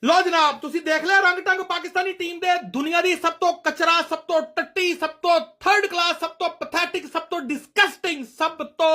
लो जनाब तुसी देख लिया रंग टंग पाकिस्तानी टीम दे दुनिया दी सब तो कचरा सब तो टट्टी सब तो थर्ड क्लास सब तो पैथेटिक सब तो डिस्कस्टिंग सब तो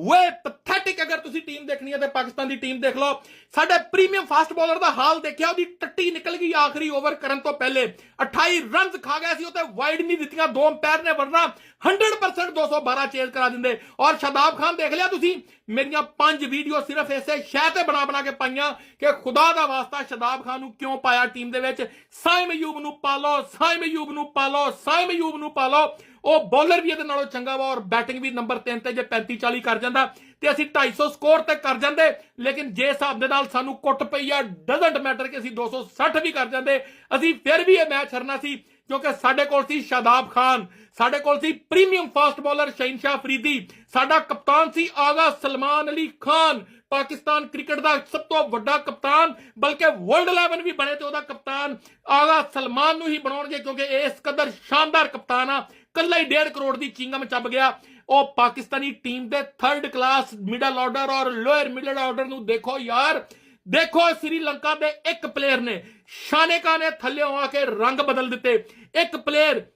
वे पैथेटिक अगर तुसी टीम देखनी है तो पाकिस्तान दी टीम देख लो। साडे प्रीमियम फास्ट बॉलर दा हाल देखिया ओदी टट्टी निकल गई आखिरी ओवर करन तो पहले 28 रन खा गया सी ओते वाइड नहीं दित्तियां दो अंपायर ने वरना 100% 212 चेज करा दिंदे। और शादाब खान देख लिया तुसी मेरियां 5 वीडियो सिर्फ ऐसे शह ते बना के पाइयां कि खुदा दा वास्ता शादाब खान नूं क्यों पाया टीम दे विच। साइम अयूब नूं पालो साइम अयूब नूं पालो साइम अयूब नूं पालो ਉਹ ਬੋਲਰ ਵੀ ਇਹਦੇ ਨਾਲੋਂ ਚੰਗਾ ਵਾ ਔਰ ਬੈਟਿੰਗ ਵੀ ਨੰਬਰ 3 ਤੇ ਜੇ 35 40 ਕਰ ਜਾਂਦਾ ਤੇ ਅਸੀਂ 250 ਸਕੋਰ ਤੇ ਕਰ ਜਾਂਦੇ। ਲੇਕਿਨ ਜੇ ਹਿਸਾਬ ਦੇ ਨਾਲ ਸਾਨੂੰ ਕੁੱਟ ਪਈ ਆ ਡਜ਼ਨਟ ਮੈਟਰ ਕਿ ਅਸੀਂ 260 ਵੀ ਕਰ ਜਾਂਦੇ ਅਸੀਂ ਫਿਰ ਵੀ ਇਹ ਮੈਚ ਹਰਨਾ ਸੀ ਕਿਉਂਕਿ ਸਾਡੇ ਕੋਲ ਸੀ शादाब खान, ਸਾਡੇ ਕੋਲ ਸੀ ਪ੍ਰੀਮੀਅਮ ਫਾਸਟ ਬੋਲਰ शहनशाह अफरीदी, ਸਾਡਾ ਕਪਤਾਨ ਸੀ ਆਗਾ सलमान अली खान, पाकिस्तान क्रिकेट का सब तो वड्डा कप्तान बल्कि वर्ल्ड 11 भी बने तो कप्तान आगा सलमान ही बनाउणगे क्योंकि इस कदर शानदार कप्तान आ कल्ला ही 1.5 करोड़ की चिंगम चब गया। ਉਹ पाकिस्तानी टीम के थर्ड क्लास मिडल ऑर्डर और लोअर मिडल ऑर्डर नूं देखो यार, देखो श्रीलंका के एक प्लेयर ने शानेका ने थल्ले आके रंग बदल दिते। एक प्लेयर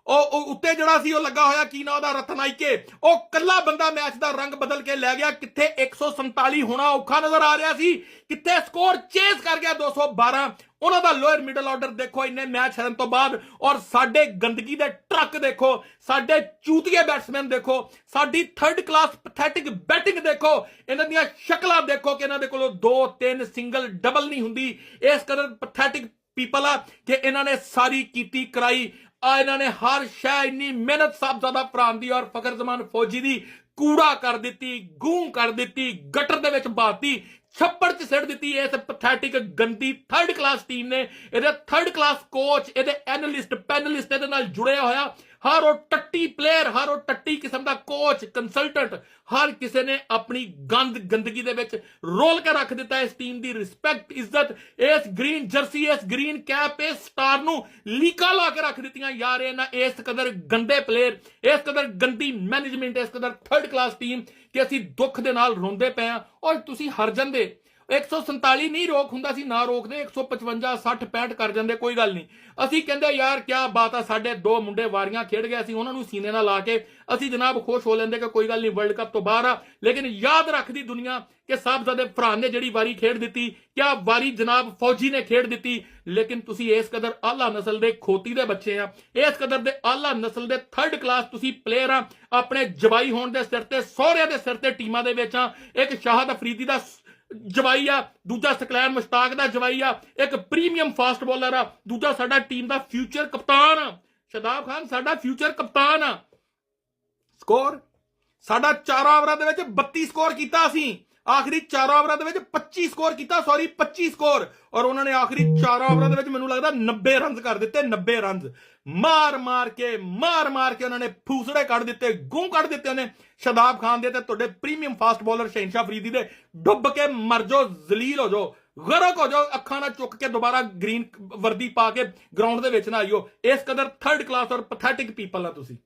उत्ते जड़ा सी लगा होया की ना रतनाइके ओ कल्ला बंदा मैच का रंग बदल के लै गया। किथे 147 होना औखा नजर आ रहा सी, किथे स्कोर चेज कर गया 212। उन्हों का लोअर मिडल ऑर्डर देखो इन्ने मैच हरन तो बाद और साडे गंदगी दे ट्रक देखो, साडे चूतिए बैट्समैन देखो, साडी थर्ड क्लास पैथेटिक बैटिंग देखो, इन्हां दियां शक्लां देखो कि इन्हां दे कोलों 2-3 सिंगल डबल नहीं हुंदी। इस कदर पैथेटिक पीपल आ कि इन्हां ने सारी कीती कराई इन्होंने हर शह इन्नी मेहनत साहबजादा भरान दी और फखर जमान फौजी दी कूड़ा कर दी, गूं कर दी, गटर दे विच बाती, छप्पड़ च सिट दी। इस पैथेटिक गंदी थर्ड क्लास टीम ने इहदे थर्ड क्लास कोच इहदे एनालिस्ट पैनलिस्ट इहदे नाल जुड़िया होया हर वो टट्टी प्लेयर हर वो टट्टी किस्म का कोच कंसलटेंट हर किसी ने अपनी गंदगी दे विच रोल के रख दिता। इस टीम की रिस्पैक्ट इज्जत इस ग्रीन जर्सी इस ग्रीन कैप इस स्टार नूं लीका ला के रख दित्तियां यार। इस कदर गंदे प्लेयर इस कदर गंदी मैनेजमेंट इस कदर थर्ड क्लास टीम कि असीं दुख दे नाल रोंदे पे आ और तुसीं हर जांदे। 147 नहीं रोक हुंदा सी ना रोकदे 155 60 65 कर जांदे कोई गल नहीं। असीं कहंदे यार क्या बात आ साडे दो मुंडे वारियां खेड गए सी उन्हां नूं सीने नाल ला के असीं जनाब खुश हो लैंदे कि कोई गल नहीं वर्ल्ड कप तो बाहर आ। लेकिन याद रखदी दुनिया कि साहबजादे भरा ने जिहड़ी वारी खेड दित्ती क्या वारी जनाब फौजी ने खेड दित्ती। लेकिन तुसीं इस कदर आला नस्ल दे खोती दे बच्चे आ, इस कदर दे आला नस्ल दे थर्ड क्लास तुसीं प्लेयर आ, अपने जवाई होण दे सिर ते सहुरिਆਂ दे सिर ते टीमां दे विच आ। एक शाहद अफरीदी दा जवाई आ, दूजा सकलैन मुश्ताक दा जवाई आ, एक प्रीमियम फास्ट बॉलर आ, दूजा साडा टीम दा फ्यूचर कप्तान आ। शादाब खान साडा फ्यूचर कप्तान आ। स्कोर साडा 4 ओवरां दे विच 32 स्कोर कीता असीं, आखिरी 4 ओवरां दे विच 25 स्कोर कीता, सॉरी 25 स्कोर और उन्होंने आखिरी 4 ओवरां दे विच मैनूं लगदा 90 रन कर दिते। 90 रन मार मार के उन्होंने फूसड़े कढ़ दिते, गूं कढ़ दिते उन्हें शादाब खान दे ते तुहाडे प्रीमियम फास्ट बॉलर शहनशाह अफरीदी दे। डुब के मर जाओ, जलील हो जाओ, गरक हो जाओ, अखां ना चुक के दोबारा ग्रीन वर्दी पा के ग्राउंड दे विच ना आइयो। इस कदर थर्ड क्लास और पैथेटिक पीपल आ तुसीं।